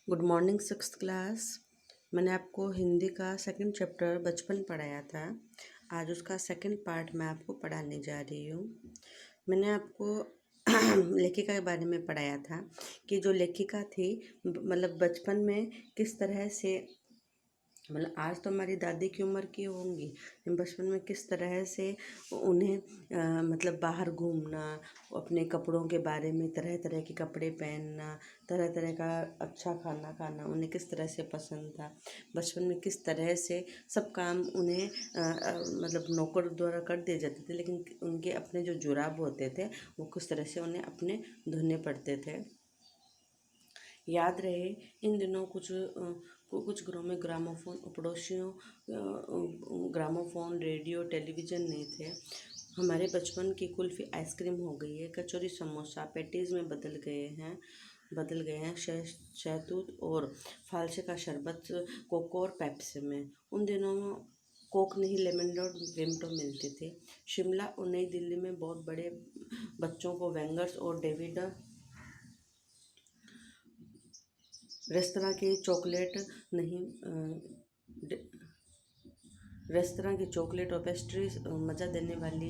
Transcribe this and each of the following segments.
Good morning sixth class. मैंने आपको हिंदी का सेकंड चैप्टर बचपन पढ़ाया था। आज उसका सेकंड पार्ट मैं आपको पढ़ाने जा रही हूँ। मैंने आपको लेखिका के बारे में पढ़ाया था कि जो लेखिका थी मतलब बचपन में किस तरह से मतलब आज तो हमारी दादी की उम्र की होंगी, बचपन में किस तरह से उन्हें मतलब बाहर घूमना, अपने कपड़ों के बारे में तरह तरह के कपड़े पहनना, तरह तरह का अच्छा खाना खाना उन्हें किस तरह से पसंद था। बचपन में किस तरह से सब काम उन्हें मतलब नौकर द्वारा कर दिए जाते थे, लेकिन उनके अपने जो जुराब होते थे वो किस तरह से उन्हें अपने धोने पड़ते थे। याद रहे इन दिनों कुछ घरों में ग्रामोफोन पड़ोसियों ग्रामोफोन रेडियो टेलीविज़न नहीं थे। हमारे बचपन की कुल्फ़ी आइसक्रीम हो गई है, कचौरी समोसा पैटीज़ में बदल गए हैं शहतूत और फालसे का शरबत कोक और पेप्सी में। उन दिनों कोक नहीं लेमन और विमटो मिलते थे। शिमला और नई दिल्ली में बहुत बड़े बच्चों को वेंगर्स और डेविड रेस्तरां की चॉकलेट नहीं रेस्तरां की चॉकलेट और पेस्ट्री मज़ा देने वाली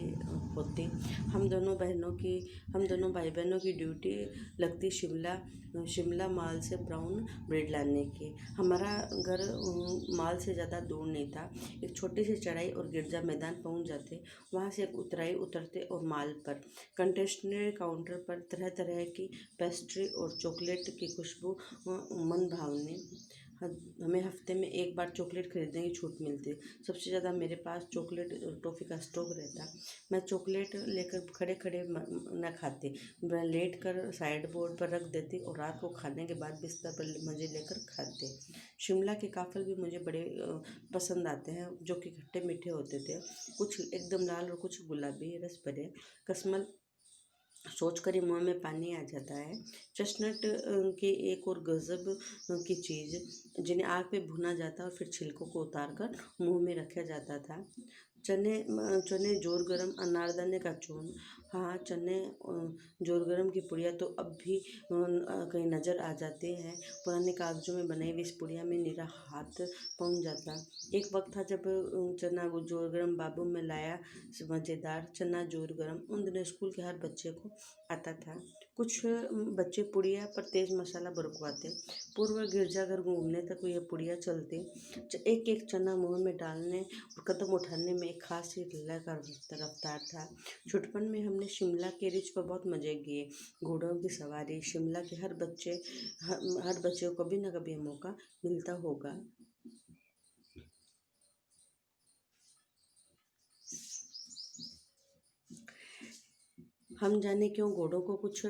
होती। हम दोनों भाई बहनों की ड्यूटी लगती शिमला माल से ब्राउन ब्रेड लाने की। हमारा घर माल से ज़्यादा दूर नहीं था। एक छोटी सी चढ़ाई और गिरजा मैदान पहुंच जाते। वहां से एक उतराई उतरते और माल पर कंटेस्टनरी काउंटर पर तरह तरह की पेस्ट्री और चॉकलेट की खुशबू मन भावनी। हमें हफ्ते में एक बार चॉकलेट खरीदने की छूट मिलती। सबसे ज़्यादा मेरे पास चॉकलेट टॉफ़ी का स्टॉक रहता। मैं चॉकलेट लेकर खड़े खड़े न खाती, मैं लेट कर साइड बोर्ड पर रख देती और रात को खाने के बाद बिस्तर पर मज़े लेकर खाते। शिमला के काफ़ल भी मुझे बड़े पसंद आते हैं, जो कि खट्टे मीठे होते थे, कुछ एकदम लाल और कुछ गुलाबी रस भरे। कसमल सोच कर ही मुँह में पानी आ जाता है। चestnut की एक और गज़ब की चीज़ जिन्हें आग पे भुना जाता और फिर छिलकों को उतार कर मुँह में रखा जाता था। चने जोर गरम अनारदाने का चूर्ण। हाँ, चने जोर गरम की पुड़िया तो अब भी कहीं नज़र आ जाती है। पुराने कागजों में बनाई हुई इस पुड़िया में मेरा हाथ पहुँच जाता। एक वक्त था जब चना जोर गरम बाबू में लाया मज़ेदार चना जोर गरम उन दिनों स्कूल के हर बच्चे को आता था। कुछ बच्चे पुड़िया पर तेज़ मसाला बरकवाते। पूर्व गिरजाघर घूमने तक ये पुड़िया चलती। एक एक चना मुंह में डालने और कदम उठाने में एक खास ही लय का रफ्तार था। छुटपन में हमने शिमला के रिच पर बहुत मज़े किए। घोड़ों की सवारी शिमला के हर बच्चे को कभी न कभी मौका मिलता होगा। हम जाने क्यों घोड़ों को कुछ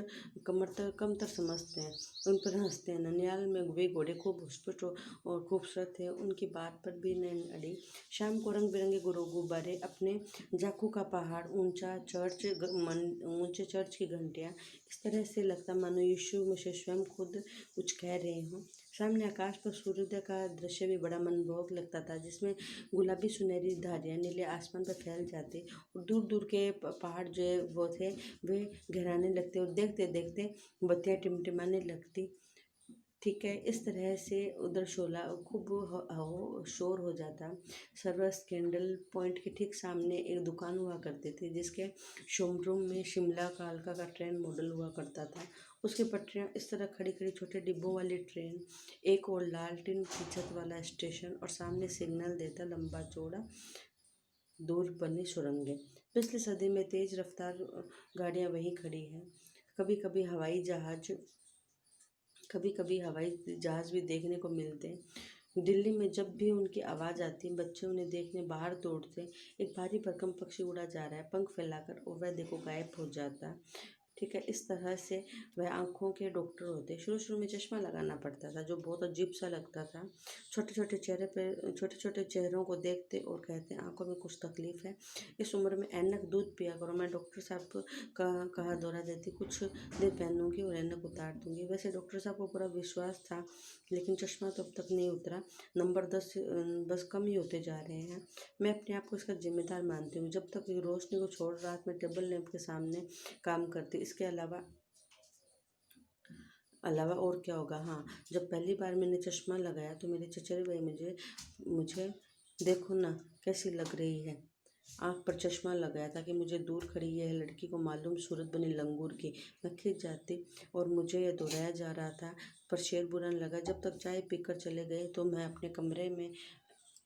कमतर समझते हैं, उन पर हंसते हैं। ननिहाल में वे घोड़े खूब हुष्ट और खूबसूरत थे, उनकी बात पर भी नैन अड़ी। शाम को रंग बिरंगे गुब्बारे, अपने जाकू का पहाड़, ऊंचे चर्च की घंटियां, इस तरह से लगता मानो यीशु मसीह स्वयं खुद कुछ कह रहे हों। सामने आकाश पर सूर्योदय का दृश्य भी बड़ा मनमोहक लगता था, जिसमें गुलाबी सुनहरी धारियां नीले आसमान पर फैल जाती और दूर दूर के पहाड़ जो वो थे वे गहराने लगते और देखते देखते बत्तियाँ टिमटिमाने लगती। ठीक है, इस तरह से उधर शोला खूब शोर हो जाता। सर्वस कैंडल पॉइंट के ठीक सामने एक दुकान हुआ करती थी, जिसके शोरूम में शिमला कालका का ट्रेन मॉडल हुआ करता था। उसकी पटरियाँ इस तरह खड़ी खड़ी, छोटे डिब्बों वाली ट्रेन, एक और लाल टिन की छत वाला स्टेशन और सामने सिग्नल देता लंबा चौड़ा दूर बनी सुरंगें। पिछली सदी में तेज रफ्तार गाड़ियां वहीं खड़ी हैं। कभी कभी कभी हवाई जहाज भी देखने को मिलते। दिल्ली में जब भी उनकी आवाज़ आती, बच्चे उन्हें देखने बाहर दौड़ते। एक भारी भरकम पक्षी उड़ा जा रहा है पंख फैलाकर, और वह देखो गायब हो जाता। ठीक है, इस तरह से वह आँखों के डॉक्टर होते। शुरू शुरू में चश्मा लगाना पड़ता था, जो बहुत अजीब सा लगता था। छोटे छोटे चेहरों को देखते और कहते आंखों में कुछ तकलीफ है, इस उम्र में ऐनक दूध पिया करो। मैं डॉक्टर साहब का कहा दौरा देती, कुछ दिन पहनूंगी और ऐनक उतार दूंगी। वैसे डॉक्टर साहब को पूरा विश्वास था, लेकिन चश्मा तो अब तक नहीं उतरा। नंबर 10 बस कम ही होते जा रहे हैं। मैं अपने आप को इसका जिम्मेदार मानती हूँ। जब तक रोशनी को छोड़ रात में टेबल लैंप के सामने काम करती। इसके अलावा अलावा और क्या होगा। हाँ, जब पहली बार मैंने चश्मा लगाया तो मेरे चचेरे भाई मुझे मुझे देखो ना कैसी लग रही है, आँख पर चश्मा लगाया ताकि मुझे दूर खड़ी यह लड़की को मालूम सूरत बनी लंगूर की। मैं खिंच जाती और मुझे यह दोहराया जा रहा था, पर शेर बुरा न लगा। जब तक चाय पीकर चले गए तो मैं अपने कमरे में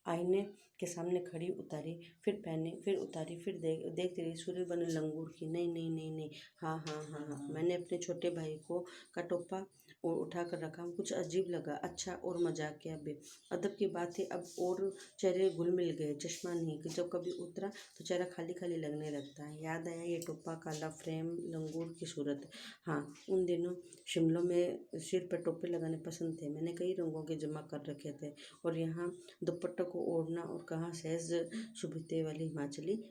आईने के सामने खड़ी उतारी, फिर पहनी, फिर उतारी, फिर देखती रही सूर्य बने लंगूर की। नहीं नहीं नहीं नहीं, हाँ हाँ हाँ हाँ। मैंने अपने छोटे भाई को का टोपा उठा कर रखा। कुछ अजीब लगा, अच्छा और मजाकिया भी। अदब की बात थी, अब और चेहरे घुल मिल गए। चश्मा नहीं कि जब कभी उतरा तो चेहरा खाली खाली लगने लगता है। याद आया ये टोपा, काला फ्रेम, लंगूर की सूरत। हाँ, उन दिनों शिमलों में सिर पर टोपे लगाने पसंद थे। मैंने कई रंगों के जमा कर रखे थे, और यहाँ दुपट्टों को ओढ़ना, और कहाँ सहज सुभते वाली हिमाचली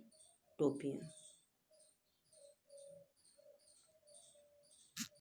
टोपियाँ।